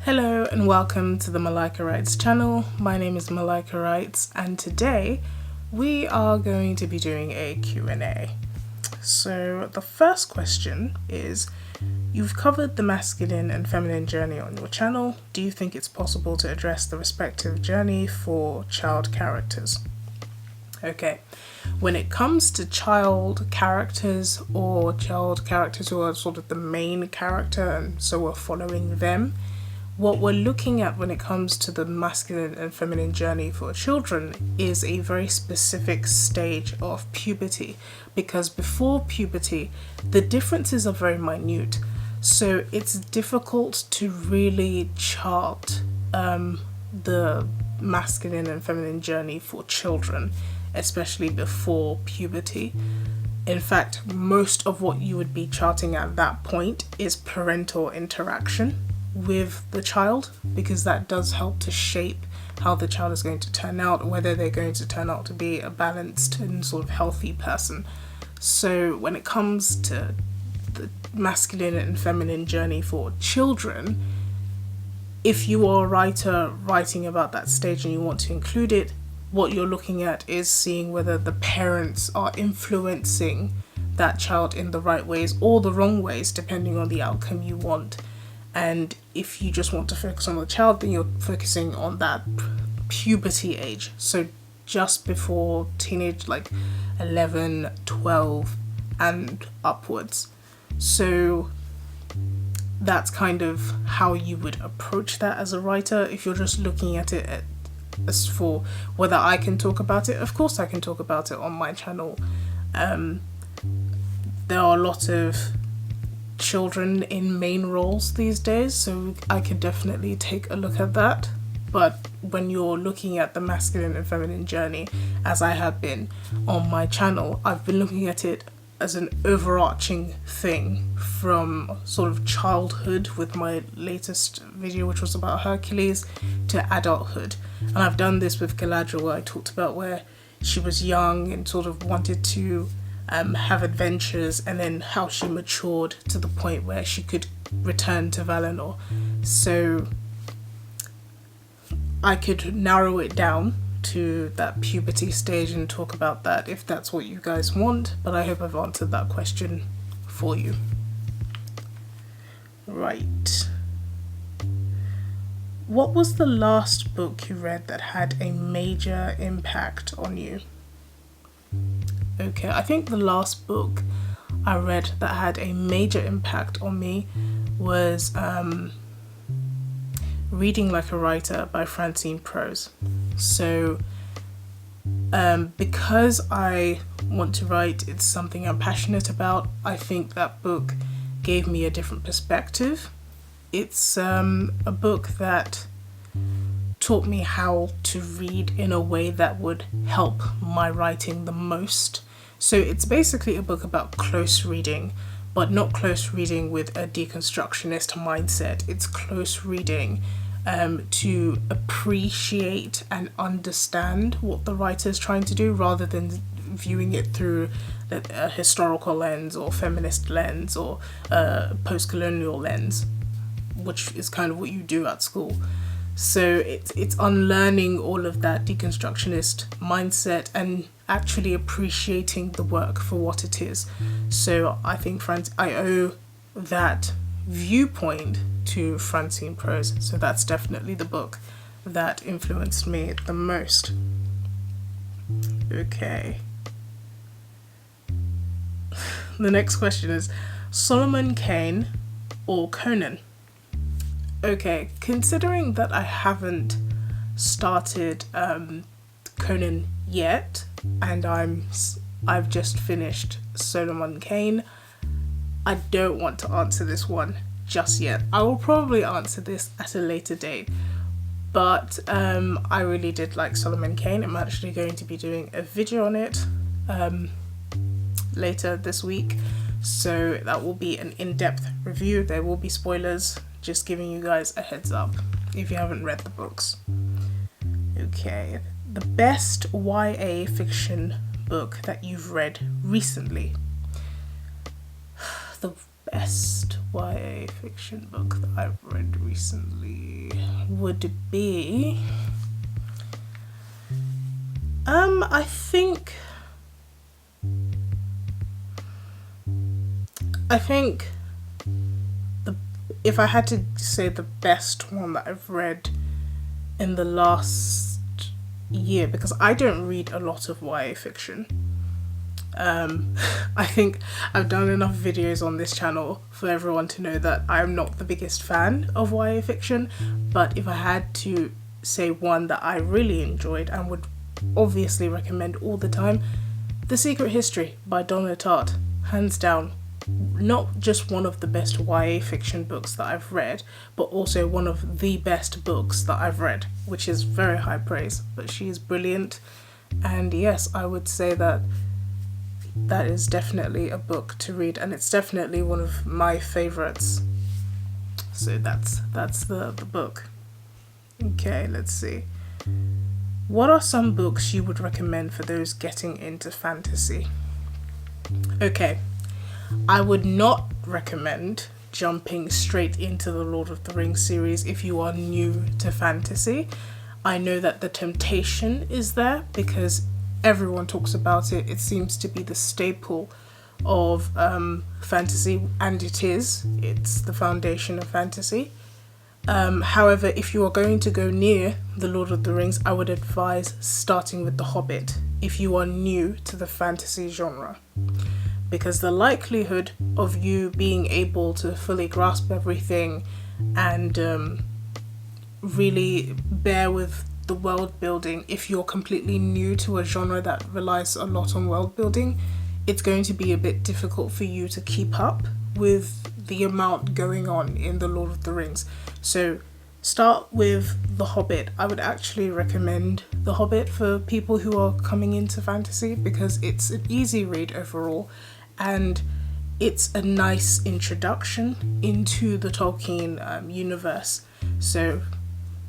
Hello and welcome to the Malika Writes channel. My name is Malika Writes and today we are going to be doing a Q&A. So the first question is, you've covered the masculine and feminine journey on your channel. Do you think it's possible to address the respective journey for child characters? Okay, when it comes to child characters or child characters who are sort of the main character and so we're following them, what we're looking at when it comes to the masculine and feminine journey for children is a very specific stage of puberty, because before puberty the differences are very minute, so it's difficult to really chart the masculine and feminine journey for children, especially before puberty. In fact, most of what you would be charting at that point is parental interaction with the child, because that does help to shape how the child is going to turn out, whether they're going to turn out to be a balanced and sort of healthy person. So when it comes to the masculine and feminine journey for children, if you are a writer writing about that stage and you want to include it, what you're looking at is seeing whether the parents are influencing that child in the right ways or the wrong ways, depending on the outcome you want. And if you just want to focus on the child, then you're focusing on that puberty age. So just before teenage, like 11, 12 and upwards. So that's kind of how you would approach that as a writer. If you're just looking at it as for whether I can talk about it, of course I can talk about it on my channel. There are a lot of children in main roles these days, so I could definitely take a look at that. But when you're looking at the masculine and feminine journey, as I have been on my channel, I've been looking at it as an overarching thing from sort of childhood with my latest video, which was about Hercules, to adulthood. And I've done this with Galadriel, where I talked about where she was young and sort of wanted to have adventures, and then how she matured to the point where she could return to Valinor. So I could narrow it down to that puberty stage and talk about that if that's what you guys want, but I hope I've answered that question for you. Right. What was the last book you read that had a major impact on you? Okay, I think the last book I read that had a major impact on me was Reading Like a Writer by Francine Prose. So because I want to write, it's something I'm passionate about, I think that book gave me a different perspective. It's a book that taught me how to read in a way that would help my writing the most. So it's basically a book about close reading, but not close reading with a deconstructionist mindset. It's close reading to appreciate and understand what the writer is trying to do, rather than viewing it through a historical lens or feminist lens or post-colonial lens, which is kind of what you do at school. So it's unlearning all of that deconstructionist mindset and actually appreciating the work for what it is. So I think I owe that viewpoint to Francine Prose. So that's definitely the book that influenced me the most. Okay. The next question is Solomon Kane or Conan? Okay, considering that I haven't started Conan yet, and I've just finished Solomon Kane, I don't want to answer this one just yet. I will probably answer this at a later date, but I really did like Solomon Kane. I'm actually going to be doing a video on it later this week, so that will be an in-depth review. There will be spoilers, just giving you guys a heads up if you haven't read the books. Okay, the best YA fiction book that you've read recently. the best YA fiction book that I've read recently would be... I think if I had to say the best one that I've read in the last year, because I don't read a lot of YA fiction. I think I've done enough videos on this channel for everyone to know that I'm not the biggest fan of YA fiction, but if I had to say one that I really enjoyed and would obviously recommend all the time, The Secret History by Donna Tartt, hands down. Not just one of the best YA fiction books that I've read, but also one of the best books that I've read, which is very high praise, but she is brilliant. And yes, I would say that that is definitely a book to read, and it's definitely one of my favourites. So that's the book. Okay, let's see. What are some books you would recommend for those getting into fantasy? Okay, I would not recommend jumping straight into the Lord of the Rings series if you are new to fantasy. I know that the temptation is there because everyone talks about it. It seems to be the staple of fantasy, and it is. It's the foundation of fantasy. However, if you are going to go near the Lord of the Rings, I would advise starting with The Hobbit if you are new to the fantasy genre. Because the likelihood of you being able to fully grasp everything and really bear with the world building, if you're completely new to a genre that relies a lot on world building, it's going to be a bit difficult for you to keep up with the amount going on in the Lord of the Rings. So start with The Hobbit. I would actually recommend The Hobbit for people who are coming into fantasy because it's an easy read overall, and it's a nice introduction into the Tolkien universe. So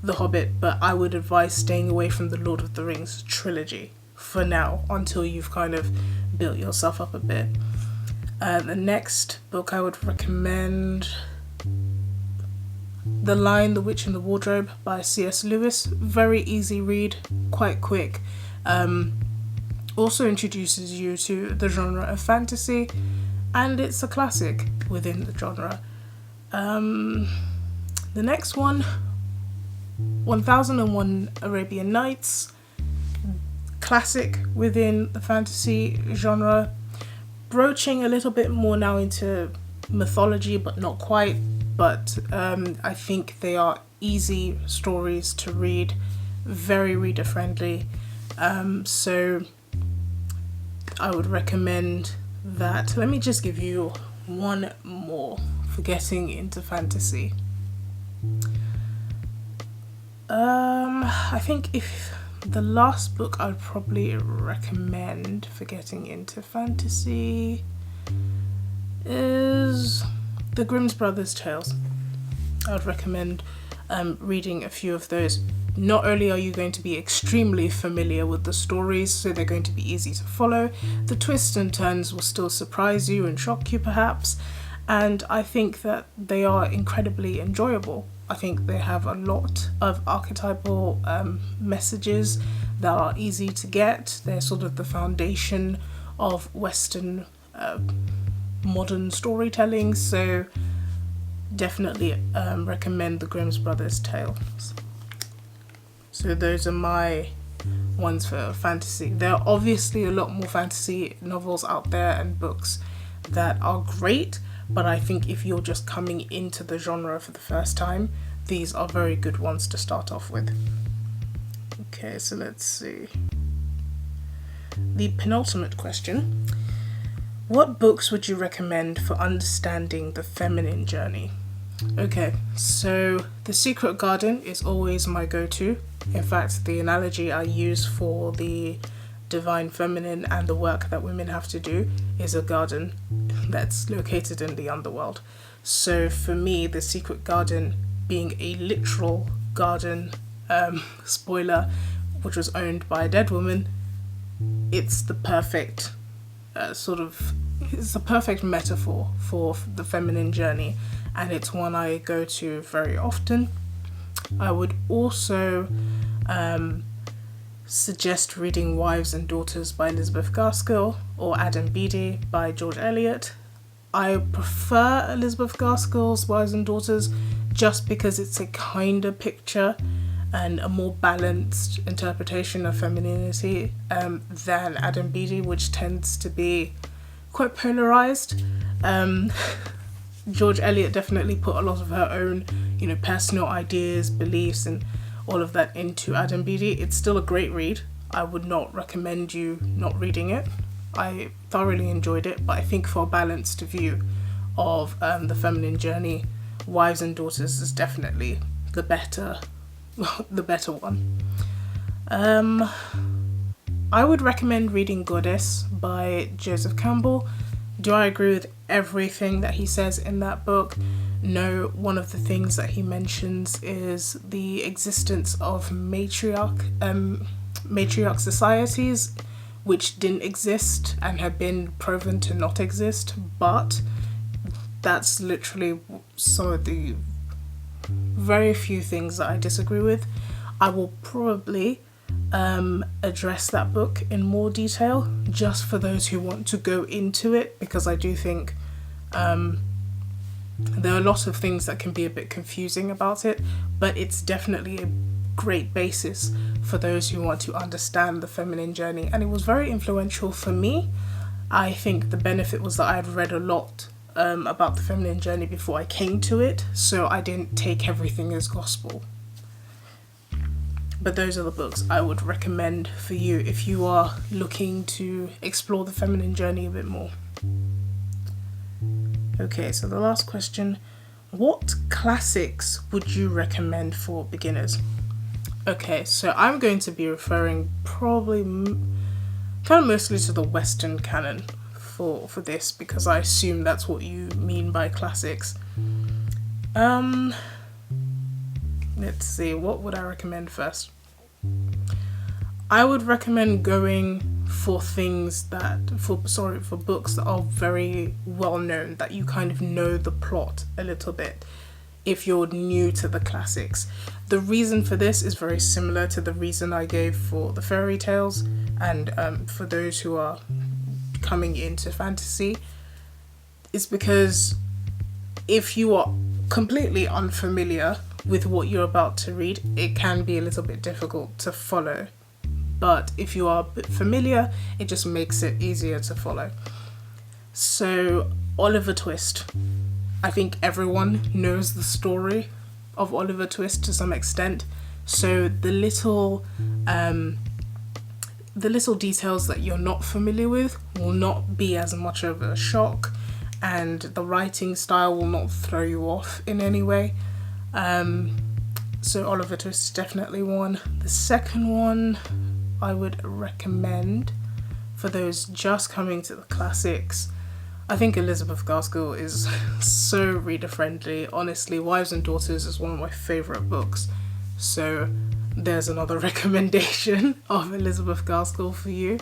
The Hobbit, but I would advise staying away from the Lord of the Rings trilogy for now until you've kind of built yourself up a bit. The next book I would recommend, The Lion, the Witch and the Wardrobe by C.S. Lewis. Very easy read, quite quick. Also introduces you to the genre of fantasy, and it's a classic within the genre. The next one, 1001 Arabian Nights, classic within the fantasy genre, broaching a little bit more now into mythology, but not quite. But I think they are easy stories to read, very reader friendly. So I would recommend that. Let me just give you one more for getting into fantasy. I think if the last book I'd probably recommend for getting into fantasy is the Grimm's Brothers Tales. I would recommend reading a few of those. Not only are you going to be extremely familiar with the stories, so they're going to be easy to follow, the twists and turns will still surprise you and shock you perhaps, and I think that they are incredibly enjoyable. I think they have a lot of archetypal messages that are easy to get. They're sort of the foundation of Western modern storytelling, so definitely recommend the Grimm's Brothers Tales. So those are my ones for fantasy. There are obviously a lot more fantasy novels out there and books that are great, but I think if you're just coming into the genre for the first time, these are very good ones to start off with. Okay, so let's see. The penultimate question. What books would you recommend for understanding the feminine journey? Okay, so The Secret Garden is always my go-to. In fact, the analogy I use for the divine feminine and the work that women have to do is a garden that's located in the underworld. So for me, The Secret Garden being a literal garden, spoiler, which was owned by a dead woman, it's the perfect sort of it's a perfect metaphor for the feminine journey, and it's one I go to very often. I would also suggest reading Wives and Daughters by Elizabeth Gaskell or Adam Bede by George Eliot. I prefer Elizabeth Gaskell's Wives and Daughters just because it's a kinder picture and a more balanced interpretation of femininity than Adam Bede, which tends to be quite polarized. George Eliot definitely put a lot of her own, personal ideas, beliefs, and all of that into Adam Bede. It's still a great read. I would not recommend you not reading it. I thoroughly enjoyed it, but I think for a balanced view of the feminine journey, Wives and Daughters is definitely the better one. I would recommend reading Goddess by Joseph Campbell. Do I agree with everything that he says in that book? No. One of the things that he mentions is the existence of matriarch societies which didn't exist and have been proven to not exist, but that's literally some of the very few things that I disagree with. I will probably address that book in more detail just for those who want to go into it, because I do think there are a lot of things that can be a bit confusing about it, but it's definitely a great basis for those who want to understand the feminine journey, and it was very influential for me. I think the benefit was that I had read a lot about the feminine journey before I came to it, so I didn't take everything as gospel. But those are the books I would recommend for you if you are looking to explore the feminine journey a bit more. Okay, so the last question: what classics would you recommend for beginners? Okay, so I'm going to be referring probably kind of mostly to the Western canon for this, because I assume that's what you mean by classics. Let's see, what would I recommend first? I would recommend going for for books that are very well known, that you kind of know the plot a little bit if you're new to the classics. The reason for this is very similar to the reason I gave for the fairy tales and for those who are coming into fantasy. It's because if you are completely unfamiliar with what you're about to read, it can be a little bit difficult to follow. But if you are a bit familiar, it just makes it easier to follow. So, Oliver Twist. I think everyone knows the story of Oliver Twist to some extent. So the little details that you're not familiar with will not be as much of a shock, and the writing style will not throw you off in any way. So Oliver Twist is definitely one. The second one I would recommend for those just coming to the classics, I think Elizabeth Gaskell is so reader friendly. Honestly, Wives and Daughters is one of my favourite books. So there's another recommendation of Elizabeth Gaskell for you.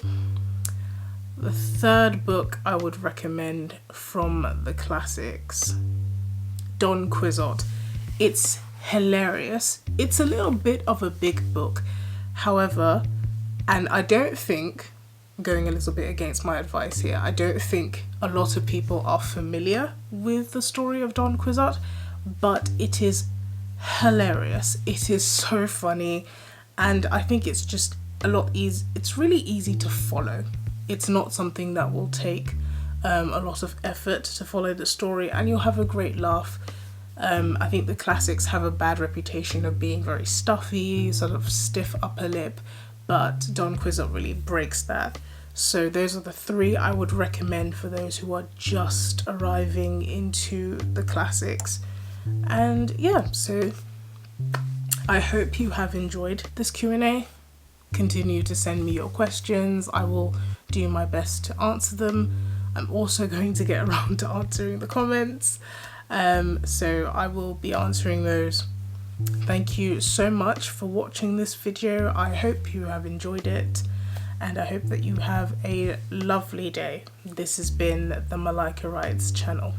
The third book I would recommend from the classics, Don Quixote. It's hilarious. It's a little bit of a big book. However, and I don't think, going a little bit against my advice here, I don't think a lot of people are familiar with the story of Don Quixote, but it is hilarious. It is so funny, and I think it's just it's really easy to follow. It's not something that will take a lot of effort to follow the story, and you'll have a great laugh. I think the classics have a bad reputation of being very stuffy, sort of stiff upper lip, but Don Quixote really breaks that. So those are the three I would recommend for those who are just arriving into the classics. And yeah, so I hope you have enjoyed this Q&A. Continue to send me your questions. I will do my best to answer them. I'm also going to get around to answering the comments. So I will be answering those. Thank you so much for watching this video. I hope you have enjoyed it. and I hope that you have a lovely day. This has been the Malika Writes channel.